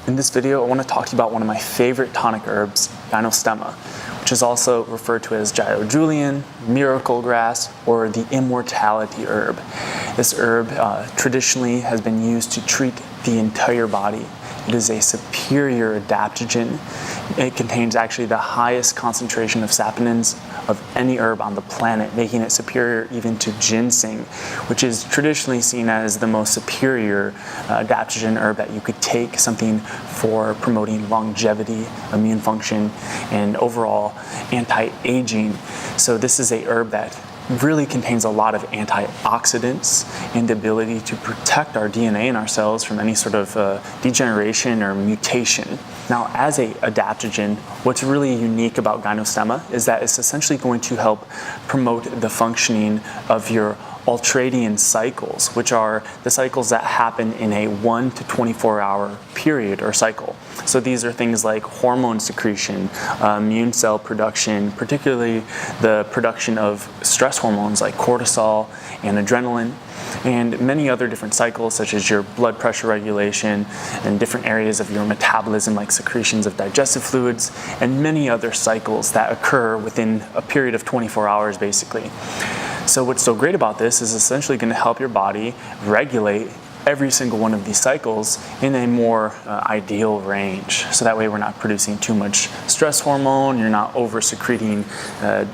In this video, I want to talk to you about one of my favorite tonic herbs, Gynostemma, which is also referred to as Gyro Julian, miracle grass, or the immortality herb. This herb traditionally has been used to treat the entire body. It is a superior adaptogen. It contains actually the highest concentration of saponins of any herb on the planet, making it superior even to ginseng, which is traditionally seen as the most superior adaptogen herb that you could take, something for promoting longevity, immune function, and overall anti-aging. So this is a herb that really contains a lot of antioxidants and the ability to protect our DNA and our cells from any sort of degeneration or mutation. Now, as an adaptogen, what's really unique about Gynostemma is that it's essentially going to help promote the functioning of your ultradian cycles, which are the cycles that happen in a 1 to 24 hour period or cycle. So these are things like hormone secretion, immune cell production, particularly the production of stress hormones like cortisol and adrenaline, and many other different cycles such as your blood pressure regulation and different areas of your metabolism like secretions of digestive fluids, and many other cycles that occur within a period of 24 hours basically. So what's so great about this is essentially going to help your body regulate every single one of these cycles in a more ideal range. So that way we're not producing too much stress hormone, you're not over secreting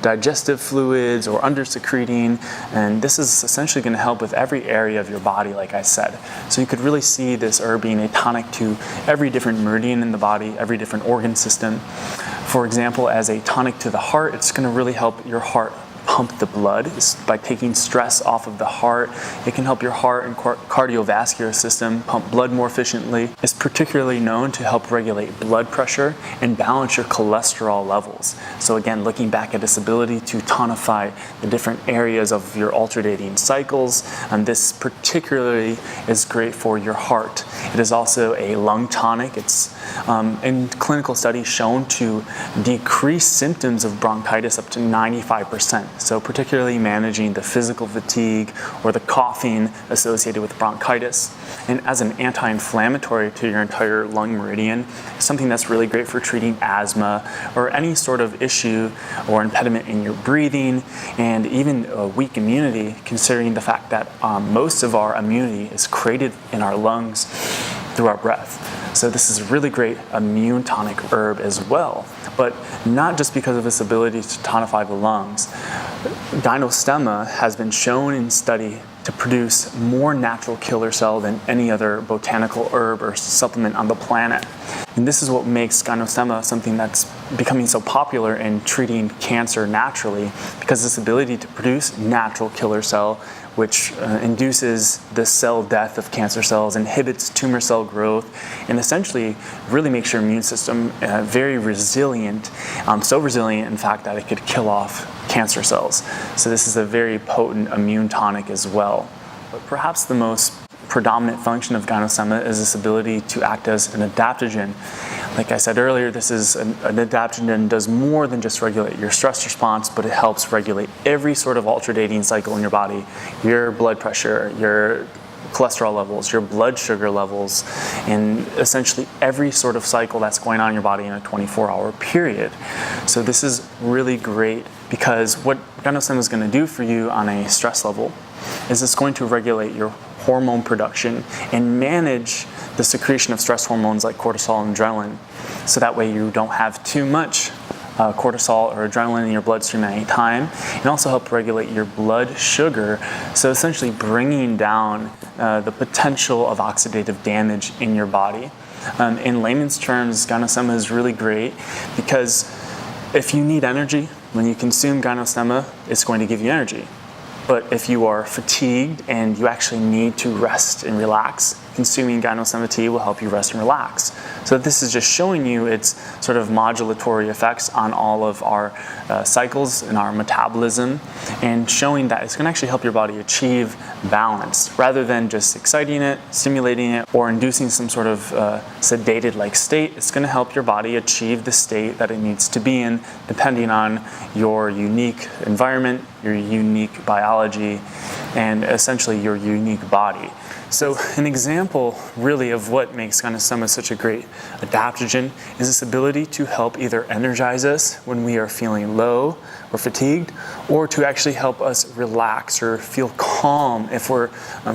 digestive fluids or under secreting, and this is essentially going to help with every area of your body, like I said. So you could really see this herb being a tonic to every different meridian in the body, every different organ system. For example, as a tonic to the heart, it's going to really help your heart pump the blood. By taking stress off of the heart, it can help your heart and cardiovascular system pump blood more efficiently. It's particularly known to help regulate blood pressure and balance your cholesterol levels. So again, looking back at its ability to tonify the different areas of your alternating cycles, and this particularly is great for your heart. It is also a lung tonic. It's in clinical studies shown to decrease symptoms of bronchitis up to 95%. So particularly managing the physical fatigue or the coughing associated with bronchitis. And as an anti-inflammatory to your entire lung meridian, something that's really great for treating asthma or any sort of issue or impediment in your breathing, and even a weak immunity, considering the fact that most of our immunity is created in our lungs through our breath. So this is a really great immune tonic herb as well, but not just because of its ability to tonify the lungs. Gynostemma has been shown in study to produce more natural killer cell than any other botanical herb or supplement on the planet. And this is what makes Gynostemma something that's becoming so popular in treating cancer naturally, because this ability to produce natural killer cell, which induces the cell death of cancer cells, inhibits tumor cell growth, and essentially really makes your immune system very resilient, so resilient in fact that it could kill off cancer cells. So this is a very potent immune tonic as well. But perhaps the most predominant function of Gynostemma is this ability to act as an adaptogen. Like I said earlier, this is an adaptogen and does more than just regulate your stress response, but it helps regulate every sort of alternating cycle in your body, your blood pressure, your cholesterol levels, your blood sugar levels, and essentially every sort of cycle that's going on in your body in a 24-hour period. So this is really great because what Gynostemma is going to do for you on a stress level is it's going to regulate your hormone production and manage the secretion of stress hormones like cortisol and adrenaline, so that way you don't have too much cortisol or adrenaline in your bloodstream at any time, and also help regulate your blood sugar, so essentially bringing down the potential of oxidative damage in your body. In layman's terms, Gynostemma is really great because if you need energy, when you consume Gynostemma, it's going to give you energy. But if you are fatigued and you actually need to rest and relax, consuming Gynostemma tea will help you rest and relax. So this is just showing you its sort of modulatory effects on all of our cycles and our metabolism, and showing that it's going to actually help your body achieve balance rather than just exciting it, stimulating it, or inducing some sort of sedated-like state. It's going to help your body achieve the state that it needs to be in depending on your unique environment, your unique biology, and essentially your unique body. So an example really of what makes Gynostemma such a great adaptogen is this ability to help either energize us when we are feeling low or fatigued, or to actually help us relax or feel calm if we're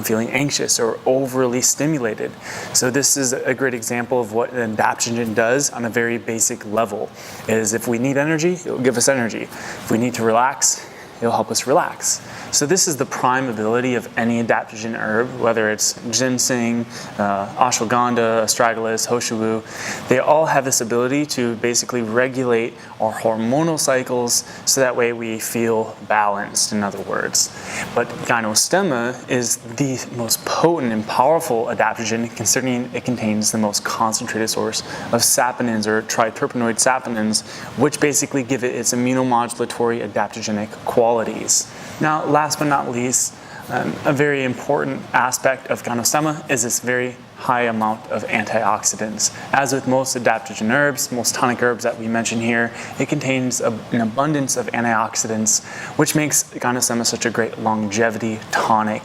feeling anxious or overly stimulated. So this is a great example of what an adaptogen does on a very basic level. Is if we need energy, it will give us energy. If we need to relax, it'll help us relax. So this is the prime ability of any adaptogen herb, whether it's ginseng, ashwagandha, astragalus, hoshiwu. They all have this ability to basically regulate our hormonal cycles so that way we feel balanced, in other words. But Gynostemma is the most potent and powerful adaptogen, considering it contains the most concentrated source of saponins, or triterpenoid saponins, which basically give it its immunomodulatory adaptogenic qualities. Now, last but not least, a very important aspect of Gynostemma is its very high amount of antioxidants. As with most adaptogen herbs, most tonic herbs that we mention here, it contains an abundance of antioxidants, which makes Gynostemma such a great longevity tonic.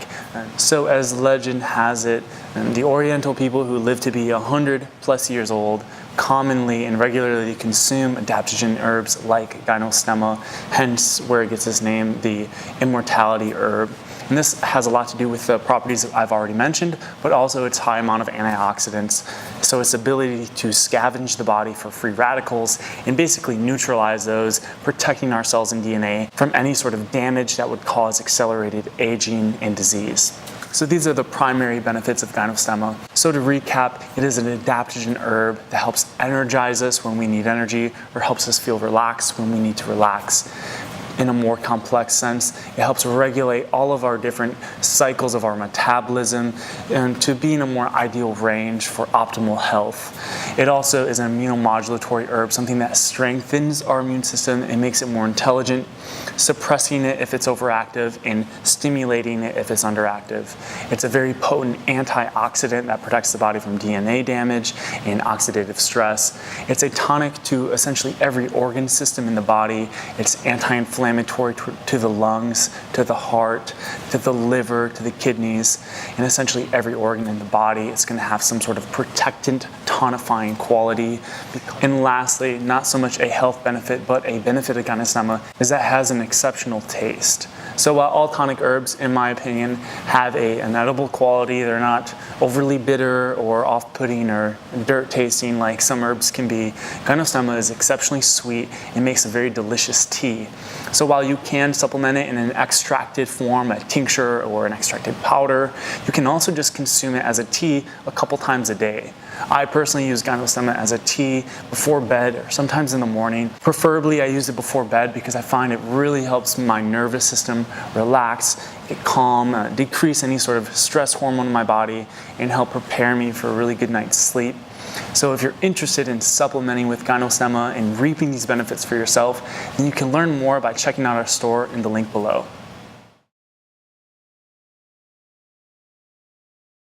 So as legend has it, the Oriental people who live to be 100+ years old commonly and regularly consume adaptogen herbs like Gynostemma, hence where it gets its name, the immortality herb. And this has a lot to do with the properties that I've already mentioned, but also its high amount of antioxidants. So its ability to scavenge the body for free radicals and basically neutralize those, protecting our cells and DNA from any sort of damage that would cause accelerated aging and disease. So these are the primary benefits of Gynostemma. So to recap, it is an adaptogen herb that helps energize us when we need energy, or helps us feel relaxed when we need to relax. In a more complex sense, it helps regulate all of our different cycles of our metabolism and to be in a more ideal range for optimal health. It also is an immunomodulatory herb, something that strengthens our immune system and makes it more intelligent, suppressing it if it's overactive and stimulating it if it's underactive. It's a very potent antioxidant that protects the body from DNA damage and oxidative stress. It's a tonic to essentially every organ system in the body. It's anti-inflammatory to the lungs, to the heart, to the liver, to the kidneys, and essentially every organ in the body. It's going to have some sort of protectant, tonifying quality. And lastly, not so much a health benefit, but a benefit of Gynostemma is that it has an exceptional taste. So while all tonic herbs, in my opinion, have an edible quality, they're not overly bitter or off-putting or dirt tasting like some herbs can be. Gynostemma is exceptionally sweet and makes a very delicious tea. So while you can supplement it in an extracted form, a tincture or an extracted powder, you can also just consume it as a tea a couple times a day. I personally use Gynostemma as a tea before bed or sometimes in the morning. Preferably I use it before bed because I find it really helps my nervous system relax, get calm, decrease any sort of stress hormone in my body, and help prepare me for a really good night's sleep. So if you're interested in supplementing with Gynostemma and reaping these benefits for yourself, then you can learn more by checking out our store in the link below.